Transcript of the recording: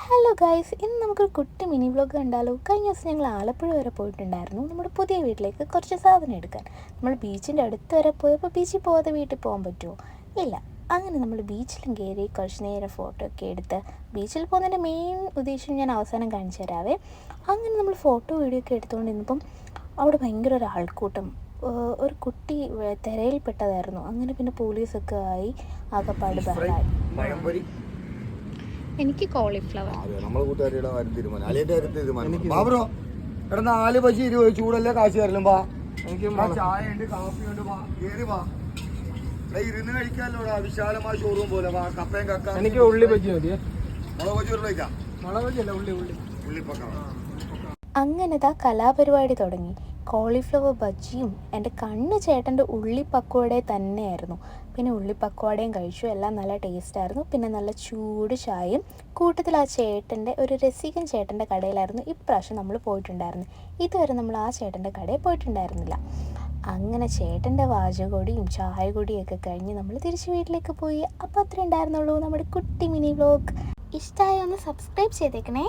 Hello guys, ഇന്ന് നമുക്കൊരു കുട്ടി മിനി വ്ലോഗ് കണ്ടാലോ. കഴിഞ്ഞ ദിവസം ഞങ്ങൾ ആലപ്പുഴ വരെ പോയിട്ടുണ്ടായിരുന്നു നമ്മുടെ പുതിയ വീട്ടിലേക്ക് കുറച്ച് സാധനം എടുക്കാൻ. നമ്മൾ ബീച്ചിൻ്റെ അടുത്ത് വരെ പോയപ്പോൾ ബീച്ചിൽ പോകാതെ വീട്ടിൽ പോകാൻ പറ്റുമോ? ഇല്ല. അങ്ങനെ നമ്മൾ ബീച്ചിലും കയറി കുറച്ച് നേരം ഫോട്ടോ ഒക്കെ എടുത്ത്, ബീച്ചിൽ പോകുന്നതിൻ്റെ മെയിൻ ഉദ്ദേശം ഞാൻ അവസാനം കാണിച്ചു തരാവേ. അങ്ങനെ നമ്മൾ ഫോട്ടോ വീഡിയോ ഒക്കെ എടുത്തുകൊണ്ടിരുന്നപ്പം അവിടെ ഭയങ്കര ഒരു ആൾക്കൂട്ടം. ഒരു കുട്ടി തിരയിൽപ്പെട്ടതായിരുന്നു. അങ്ങനെ പിന്നെ പോലീസൊക്കെ ആയി ആകപ്പാട് ബഹളായി. എനിക്ക് കോളിഫ്ലവർ. നമ്മളെ കൂട്ടുകാരിയുടെ കാര്യം തീരുമാനം, അലിയുടെ കാര്യം തീരുമാനം. ബാബറോ എടാ 4 ബജി 20 ചൂടല്ലേ കാശ് തരലും. ബാ, എനിക്ക് ചായ ഉണ്ട്, കാപ്പി ഉണ്ട്, ബാ കേറി ബാ. ഇരുന്ന് കഴിക്കാല്ലോടാ, വിശാലമായ ഷോറൂം പോലെ. ബാ, കപ്പയും കക്ക. എനിക്ക് ഉള്ളി ബജി മതിയേ. മുളക് ബജി ഒരു കഴിക്കാം. മുളക് ബജി അല്ല, ഉള്ളി ഉള്ളിപ്പക്ക. അങ്ങനെതാ കലാപരിപാടി തുടങ്ങി. കോളിഫ്ലവർ ബജ്ജിയും എൻ്റെ കണ്ണ് ചേട്ടൻ്റെ ഉള്ളിപ്പക്കോടെ തന്നെയായിരുന്നു. പിന്നെ ഉള്ളിപ്പക്കോടയും കഴിച്ചു. എല്ലാം നല്ല ടേസ്റ്റായിരുന്നു. പിന്നെ നല്ല ചൂട് ചായയും. കൂട്ടത്തിൽ ആ ചേട്ടൻ്റെ ഒരു രസികൻ ചേട്ടൻ്റെ കടയിലായിരുന്നു ഇപ്രാവശ്യം നമ്മൾ പോയിട്ടുണ്ടായിരുന്നു. ഇതുവരെ നമ്മൾ ആ ചേട്ടൻ്റെ കടയിൽ പോയിട്ടുണ്ടായിരുന്നില്ല. അങ്ങനെ ചേട്ടൻ്റെ വാചകോടിയും ചായ കൊടിയൊക്കെ കഴിഞ്ഞ് നമ്മൾ തിരിച്ച് വീട്ടിലേക്ക് പോയി. അപ്പോൾ അത്രേ ഉണ്ടായിരുന്നുള്ളൂ നമ്മുടെ കുട്ടി മിനി വ്ലോഗ്. ഇഷ്ടമായ ഒന്ന് സബ്സ്ക്രൈബ് ചെയ്തേക്കണേ.